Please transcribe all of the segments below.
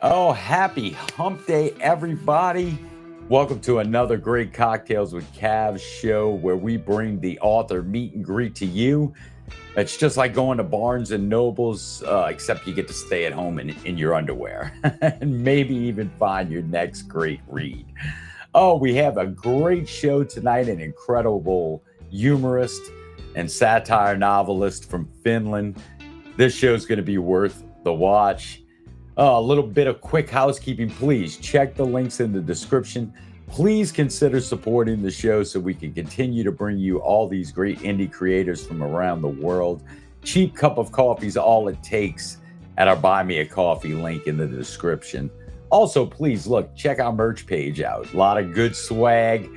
Oh, happy hump day, everybody. Welcome to another great Cocktails with Cav show where we bring the author meet and greet to you. It's just like going to Barnes and Nobles, except you get to stay at home in your underwear and maybe even find your next great read. Oh, we have a great show tonight, an incredible humorist and satire novelist from Finland. This show is going to be worth the watch. A little bit of quick housekeeping, please check the links in the description. Please consider supporting the show so we can continue to bring you all these great indie creators from around the world. Cheap cup of coffee is all it takes at our Buy Me a Coffee link in the description. Also, please look, check our merch page out. A lot of good swag.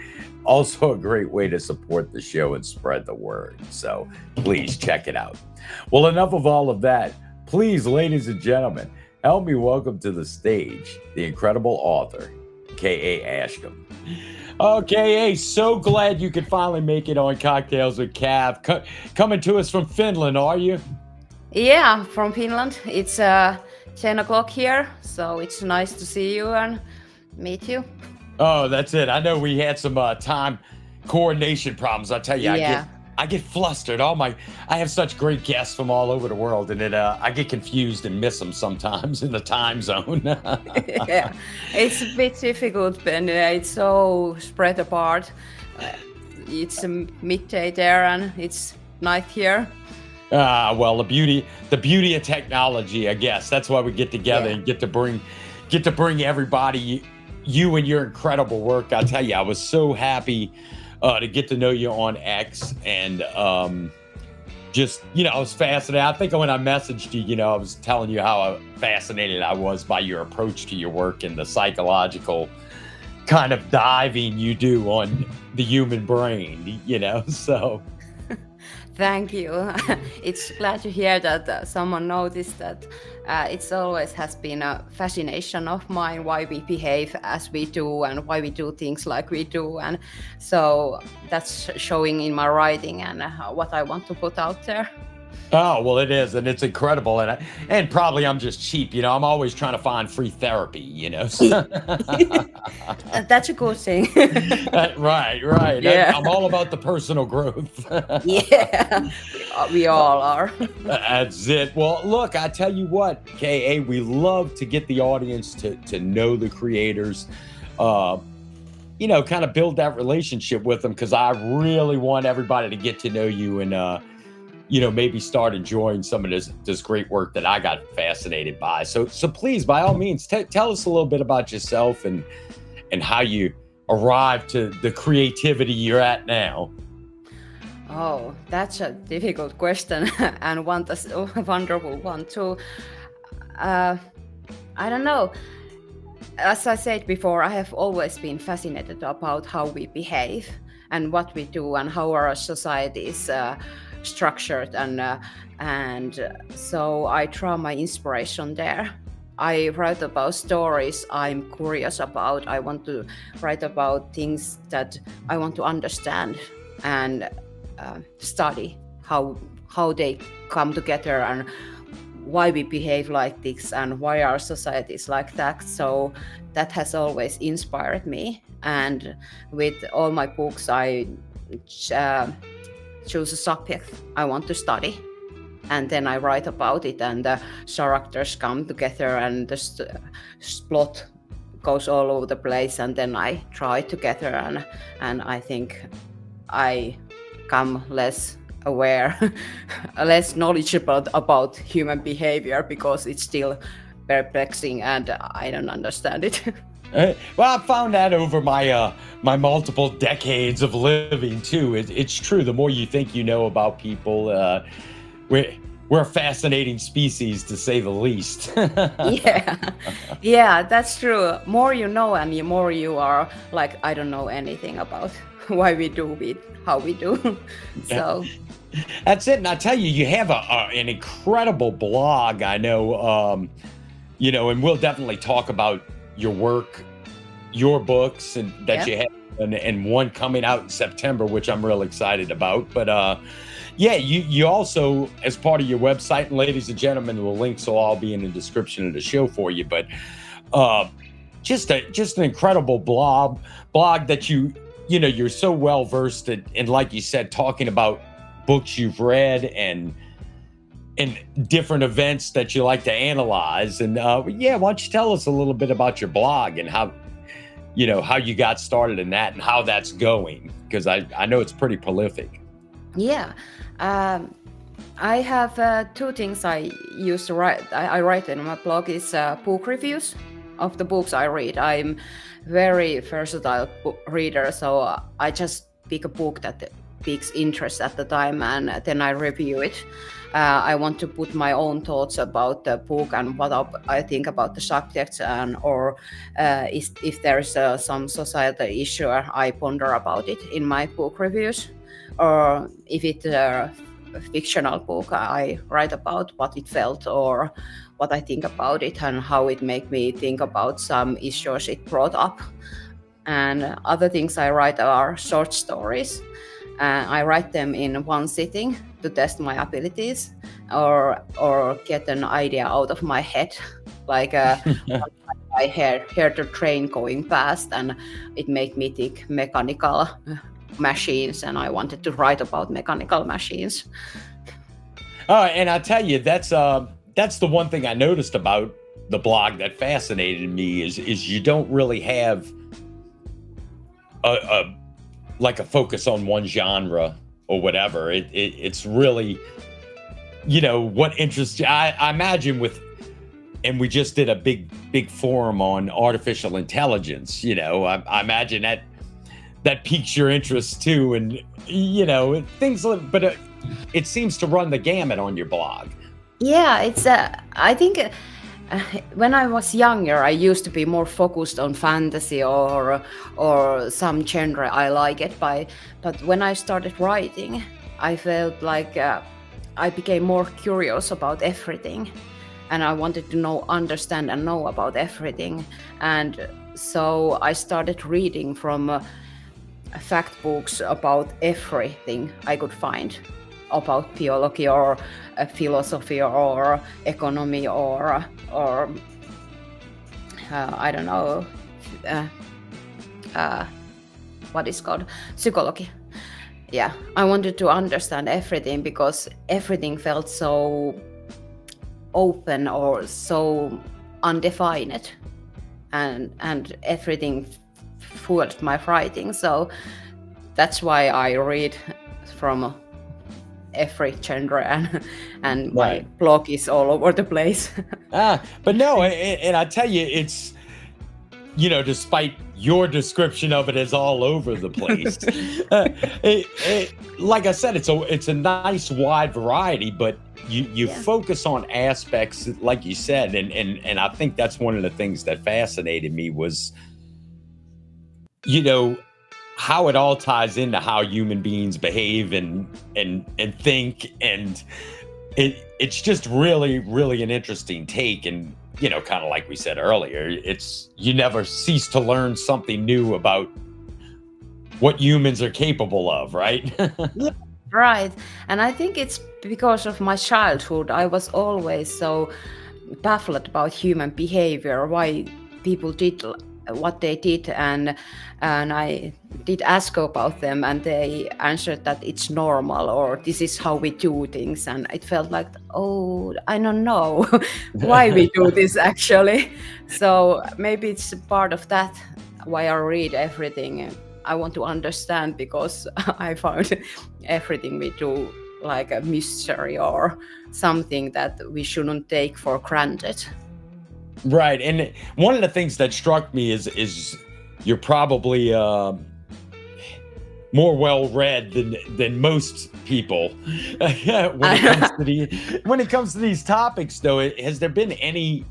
Also a great way to support the show and spread the word. So please check it out. Well, enough of all of that. Please, ladies and gentlemen, help me welcome to the stage the incredible author, K.A. Ashcomb. Oh, K.A., so glad you could finally make it on Cocktails with Cav. Coming to us from Finland, are you? Yeah, from Finland. It's 10 o'clock here, so it's nice to see you and meet you. Oh, that's it. I know we had some time coordination problems. I tell you, Yeah. I get flustered. I have such great guests from all over the world, and I get confused and miss them sometimes in the time zone. Yeah, it's a bit difficult, and it's so spread apart. It's midday there, and it's night here. Well, the beauty of technology, I guess. That's why we get together and get to bring everybody you and your incredible work. I tell you, I was so happy to get to know you on X, and just, I was fascinated. I think when I messaged you, I was telling you how fascinated I was by your approach to your work and the psychological kind of diving you do on the human brain, so. Thank you. It's glad to hear that someone noticed that. It's always has been a fascination of mine why we behave as we do and why we do things like we do, and so that's showing in my writing and what I want to put out there. Oh, well, it is, and it's incredible, and probably I'm just cheap, I'm always trying to find free therapy, so. That's a good thing. Right. Yeah. I'm all about the personal growth. Yeah, we all are. That's it. Well, look, I tell you what, K.A., we love to get the audience to know the creators, kind of build that relationship with them, because I really want everybody to get to know you and, maybe start enjoying some of this great work that I got fascinated by. So please, by all means, tell us a little bit about yourself and how you arrived to the creativity you're at now. Oh, that's a difficult question and a wonderful one too. I don't know. As I said before, I have always been fascinated about how we behave and what we do and how our society is structured, and so I draw my inspiration there. I write about stories I'm curious about. I want to write about things that I want to understand and study how they come together and why we behave like this and why our society is like that. So that has always inspired me. And with all my books, I choose a subject I want to study, and then I write about it, and the characters come together and the plot goes all over the place, and then I try together, and I think I come less aware, less knowledgeable about human behavior because it's still perplexing and I don't understand it. Well, I found that over my my multiple decades of living too. It's true. The more you think you know about people, we're a fascinating species, to say the least. Yeah, yeah, that's true. More you know, and the more you are like, I don't know anything about why we do it, how we do. So That's it. And I tell you, you have an incredible blog. I know, and we'll definitely talk about your work, your books, and that yeah, you have, and one coming out in September, which I'm real excited about. But yeah, you also, as part of your website, and ladies and gentlemen, the links will all be in the description of the show for you. But uh, just an incredible blog that you're so well versed in, and like you said, talking about books you've read and different events that you like to analyze. And yeah, why don't you tell us a little bit about your blog and how you got started in that and how that's going? Because I know it's pretty prolific. yeah. I have two things I used to write. I write in my blog is book reviews of the books I read. I'm very versatile reader, so I just pick a book that piques interest at the time, and then I review it. I want to put my own thoughts about the book and what I think about the subjects, and or if there's some societal issue, I ponder about it in my book reviews. Or if it's a fictional book, I write about what it felt or what I think about it and how it made me think about some issues it brought up. And other things I write are short stories. I write them in one sitting to test my abilities or get an idea out of my head. Like I heard the train going past, and it made me think mechanical machines, and I wanted to write about mechanical machines. And I tell you, that's the one thing I noticed about the blog that fascinated me is you don't really have a like a focus on one genre or whatever. It's really, what interests you. I imagine and we just did a big forum on artificial intelligence. I imagine that piques your interest too, and things. But it seems to run the gamut on your blog. Yeah, it's I think when I was younger, I used to be more focused on fantasy or some genre I like it by. But when I started writing, I felt like I became more curious about everything, and I wanted to understand and know about everything. And so I started reading from fact books about everything I could find about biology or philosophy or economy or I don't know what is called psychology. Yeah, I wanted to understand everything because everything felt so open or so undefined, and everything fueled my writing. So that's why I read from every genre, and my Right. blog is all over the place. But no, and I tell you, it's despite your description of it as all over the place, like I said, it's a nice wide variety, but you Yeah. focus on aspects like you said, and I think that's one of the things that fascinated me was how it all ties into how human beings behave and think, and it's just really an interesting take. And kind of like we said earlier, it's you never cease to learn something new about what humans are capable of, right? Yeah, right. And I think it's because of my childhood. I was always so baffled about human behavior, why people did what they did, and I did ask about them, and they answered that it's normal or this is how we do things, and it felt like, oh, I don't know why we do this actually. So maybe it's part of that why I read everything. I want to understand because I found everything we do like a mystery or something that we shouldn't take for granted. Right. And one of the things that struck me is you're probably more well read than most people when it comes to these topics. Though, has there been any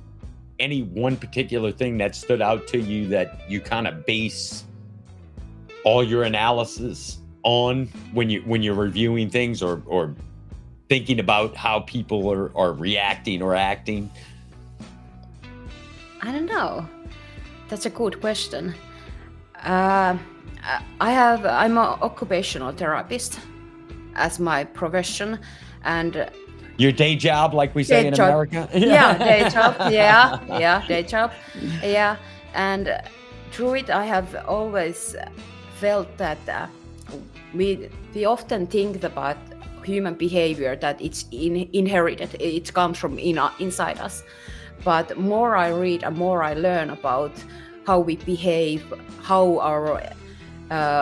one particular thing that stood out to you that you kind of base all your analysis on when you're reviewing things or thinking about how people are reacting or acting? I don't know. That's a good question. I'm an occupational therapist as my profession, and your day job, like we say in America. Yeah, day job. Yeah, day job. Yeah, and through it, I have always felt that we often think about human behavior that it's inherited. It comes from inside us. But more I read and more I learn about how we behave, how our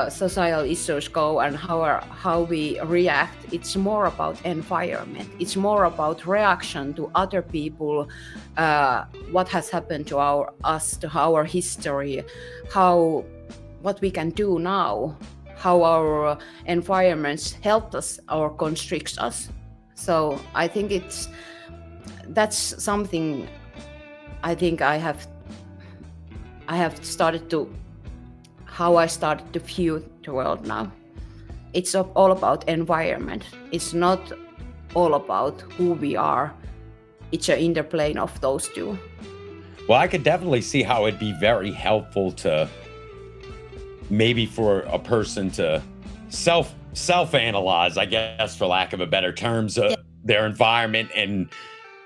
societal issues go, and how we react. It's more about environment. It's more about reaction to other people, what has happened to us, to our history, what we can do now, how our environments help us or constricts us. So I think that's something I think I have started to, how I started to view the world now. It's all about environment. It's not all about who we are. It's an interplay of those two. Well, I could definitely see how it'd be very helpful to maybe for a person to self-analyze, I guess, for lack of a better terms, their environment and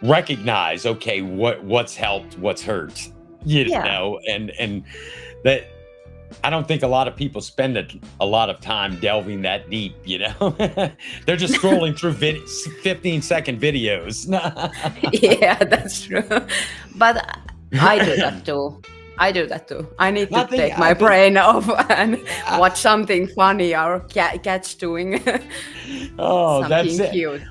recognize, okay, what's helped, what's hurt, you know, and that I don't think a lot of people spend a lot of time delving that deep, you know. They're just scrolling through 15-second videos. Yeah, that's true. But I do that too. I need to take my brain off and watch something funny or cats doing something that's cute.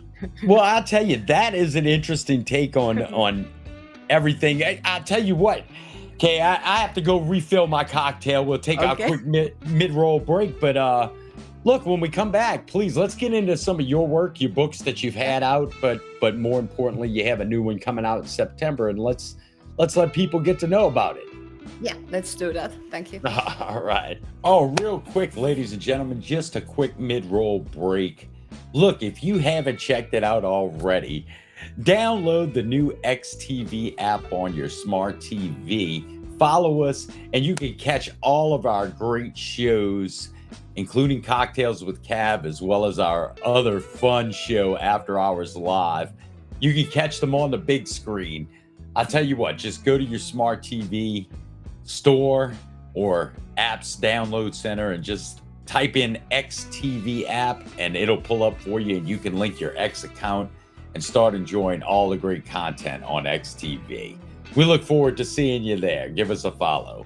Well, I'll tell you, that is an interesting take on everything. I'll tell you what. Okay, I have to go refill my cocktail. We'll take a quick mid-roll break. But look, when we come back, please, let's get into some of your work, your books that you've had out. But more importantly, you have a new one coming out in September. And let's let people get to know about it. Yeah, let's do that. Thank you. All right. Oh, real quick, ladies and gentlemen, just a quick mid-roll break. Look, if you haven't checked it out already, download the new XTV app on your smart TV. Follow us, and you can catch all of our great shows, including Cocktails with Cav, as well as our other fun show, After Hours Live. You can catch them on the big screen. I'll tell you what, just go to your smart TV store or apps download center and just type in XTV app, and it'll pull up for you, and you can link your X account and start enjoying all the great content on XTV. We look forward to seeing you there. Give us a follow.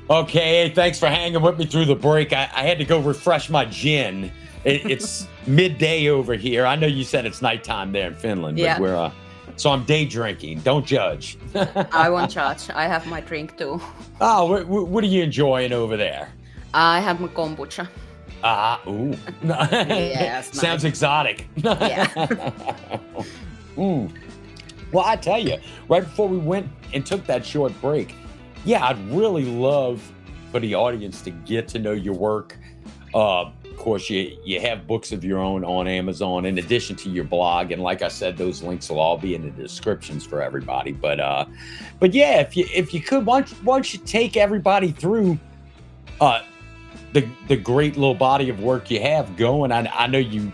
Okay, thanks for hanging with me through the break. I had to go refresh my gin. It's midday over here. I know you said it's nighttime there in Finland, but so I'm day drinking. Don't judge. I won't judge. I have my drink too. Oh, what are you enjoying over there? I have my kombucha. Ooh. Yes, sounds exotic. Yeah. Well, I tell you, right before we went and took that short break, I'd really love for the audience to get to know your work. Of course, you have books of your own on Amazon in addition to your blog, and like I said, those links will all be in the descriptions for everybody. But yeah, if you could, why don't you take everybody through the great little body of work you have going. I know you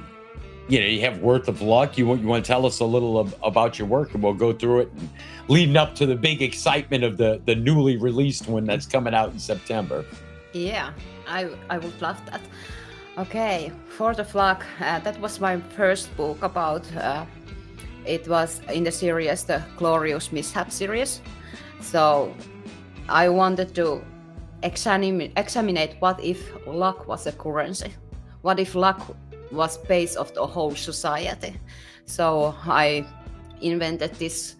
have Worth of Luck. You want to tell us a little about your work, and we'll go through it, and leading up to the big excitement of the newly released one that's coming out in September. Yeah, I would love that. Okay, Worth of Luck. That was my first book about. It was in the series, the Glorious Mishap series. So I wanted to examine what if luck was a currency. What if luck was base of the whole society? So I invented this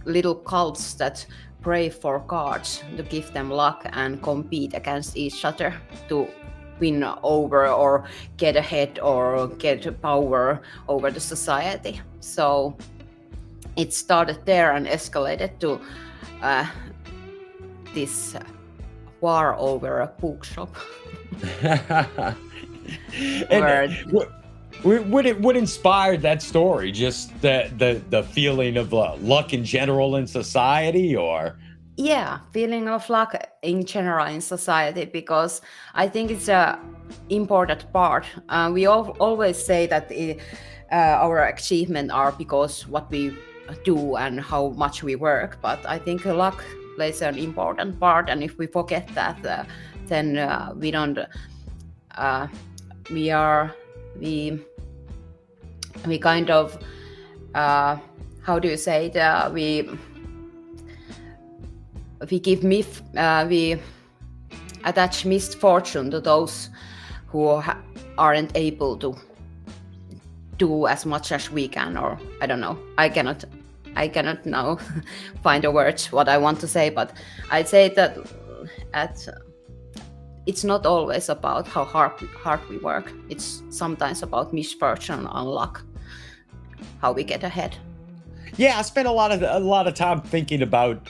little cults that pray for cards to give them luck and compete against each other to win over or get ahead or get power over the society. So it started there and escalated to this war over a bookshop. And what inspired that story? Just the feeling of luck in general in society, or? Yeah, feeling of luck in general in society, because I think it's a important part. We always say that our achievement are because what we do and how much we work, but I think luck plays an important part, and if we forget that, then we don't. We kind of how do you say it? We attach misfortune to those who aren't able to do as much as we can, or I don't know. I cannot now find the words what I want to say, but I'd say that it's not always about how hard we work. It's sometimes about misfortune and luck, how we get ahead. Yeah, I spent a lot of time thinking about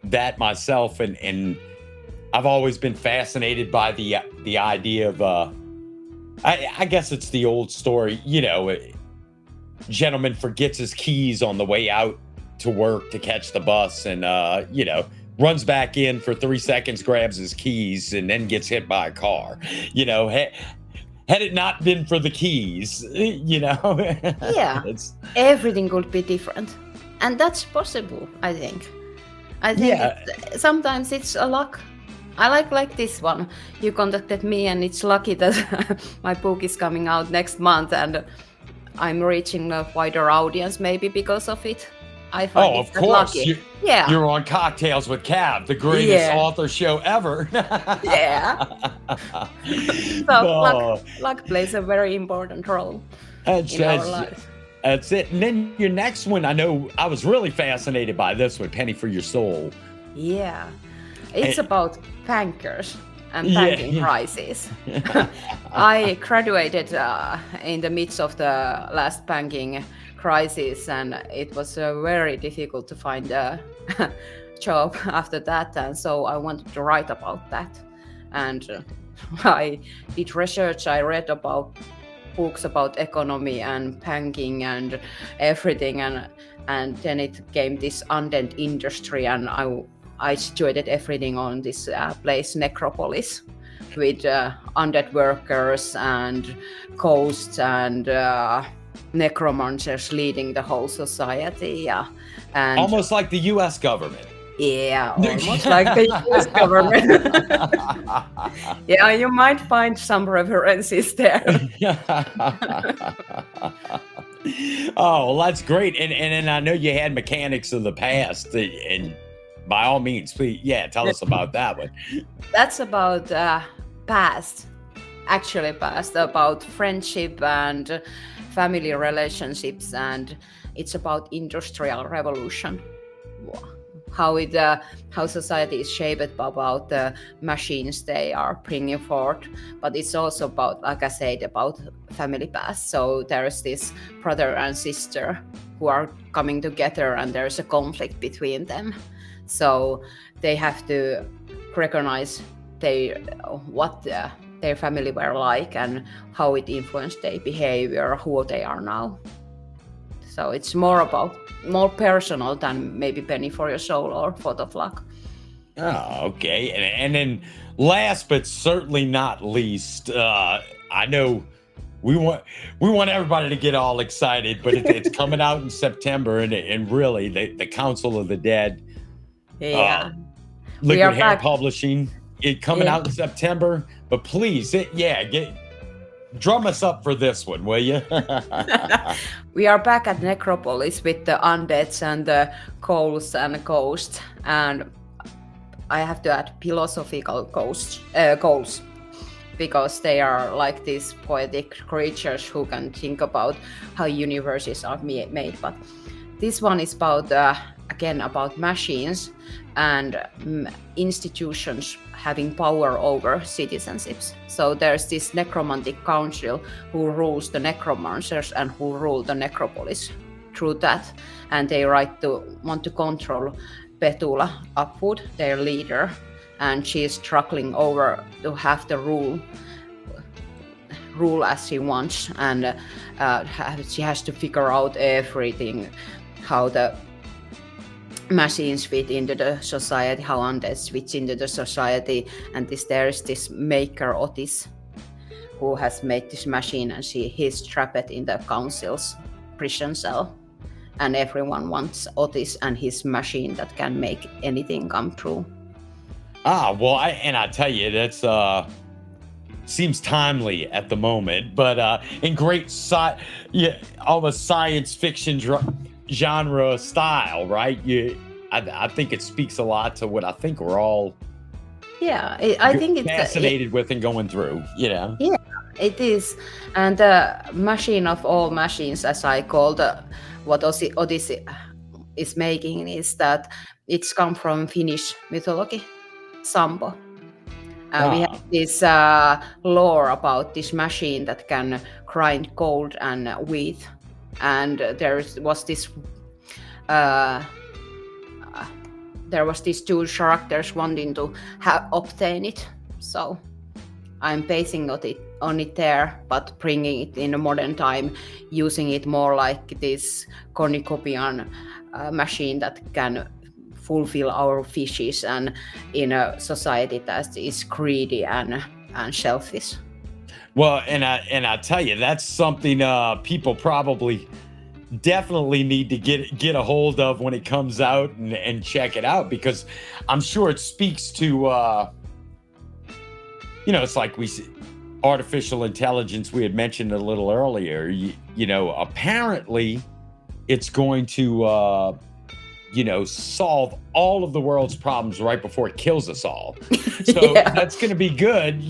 that myself, and I've always been fascinated by the idea of I guess it's the old story, gentleman forgets his keys on the way out to work to catch the bus, and runs back in for 3 seconds, grabs his keys, and then gets hit by a car. Had it not been for the keys, Yeah, everything could be different, and that's possible. I think Yeah. sometimes it's a luck. I like this one. You contacted me, and it's lucky that my book is coming out next month, and I'm reaching a wider audience maybe because of it. I find Of it course. lucky. Yeah, You're on Cocktails with Cav, the greatest Yeah. author show ever. yeah. So No, luck plays a very important role that's, in our that's, lives. that's it. And then your next one, I know I was really fascinated by this one, Penny for Your Soul. Yeah, it's And- about bankers and Yeah, banking yeah. crisis. I graduated in the midst of the last banking crisis, and it was very difficult to find a job after that. And so I wanted to write about that. And I did research. I read about books about economy and banking and everything, and then it came this undead industry, and I situated everything on this place Necropolis with undead workers and ghosts and necromancers leading the whole society. And Almost like the U.S. government. yeah, almost like the US government. Yeah, you might find some references there. Oh, well, that's great. And I know you had mechanics of the past, and by all means, please, tell us about that one. That's about past, actually past, about friendship and family relationships, and it's about industrial revolution. How society is shaped about the machines they are bringing forth, but it's also about, like I said, about family past. So there's this brother and sister who are coming together, and there's a conflict between them. So they have to recognize what their family were like and how it influenced their behavior, who they are now. So it's more personal than maybe Penny for Your Soul or Foot of Luck. Oh, okay. And then last but certainly not least, I know we want everybody to get all excited, but it's coming out in September, and really the Council of the Dead, Yeah. Liquid are Hair back. Publishing, it coming Yeah. out in September. But please, drum us up for this one, will you? We are back at Necropolis with the undeads and the ghouls and ghosts, and I have to add philosophical ghouls, because they are like these poetic creatures who can think about how universes are made. But this one is about again about machines and institutions having power over citizenships. So there's this necromantic council who rules the necromancers and who rule the necropolis through that, and they want to control Petula Upwood, their leader, and she is struggling over to have the rule as she wants, and she has to figure out everything, how the machines fit into the society, how undead fit into the society, and there is this maker Otis who has made this machine, and he's trapped in the council's prison cell, and everyone wants Otis and his machine that can make anything come true. Well, I tell you, that's seems timely at the moment, but in great almost science fiction genre style, right? I think it speaks a lot to what I think we're all I think it's fascinated with and going through, Yeah, it is. And the machine of all machines, as I call what Odyssey is making, is that it's come from Finnish mythology, Sampo. We have this lore about this machine that can grind gold and wheat, and there was this two characters wanting to obtain it. So I'm basing on it there, but bringing it in a modern time, using it more like this cornucopian machine that can fulfill our wishes, and in a society that is greedy and selfish. Well, and I tell you, that's something people probably definitely need to get a hold of when it comes out and check it out, because I'm sure it speaks to it's like we see artificial intelligence we had mentioned a little earlier. Apparently it's going to solve all of the world's problems right before it kills us all. So that's going to be good,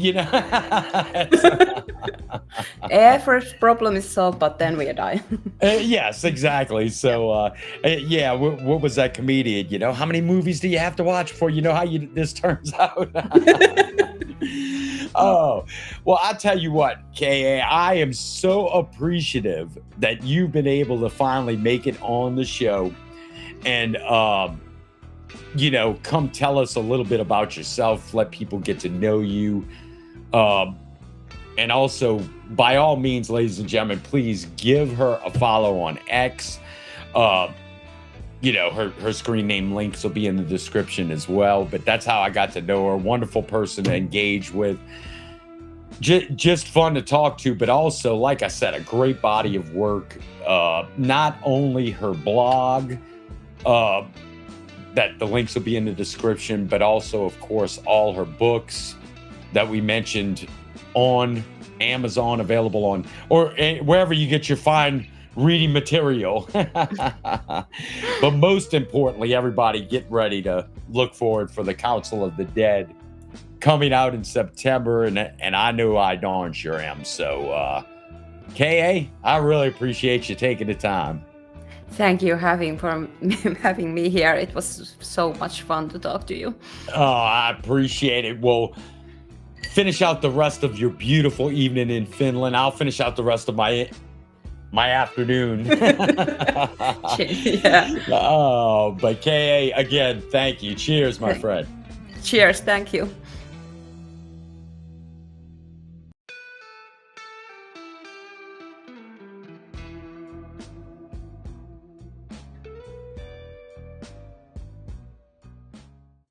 First problem is solved, but then we die. Yes, exactly. So, what was that comedian? How many movies do you have to watch before you know how this turns out? Oh, well, I'll tell you what, Ka, I am so appreciative that you've been able to finally make it on the show. And, come tell us a little bit about yourself, let people get to know you. And also, by all means, ladies and gentlemen, please give her a follow on X. Her screen name links will be in the description as well. But that's how I got to know her. Wonderful person to engage with. Just fun to talk to, but also, like I said, a great body of work. Not only her blog, that the links will be in the description, but also, of course, all her books that we mentioned on Amazon, available on, or wherever you get your fine reading material. But most importantly, everybody get ready to look forward for the Council of the Dead coming out in September, and I know I darn sure am. So, Ka, I really appreciate you taking the time. Thank you having me here. It was so much fun to talk to you. Oh, I appreciate it. Well, finish out the rest of your beautiful evening in Finland. I'll finish out the rest of my afternoon. Yeah. But Ka, again, thank you. Cheers, my friend. Cheers. Thank you.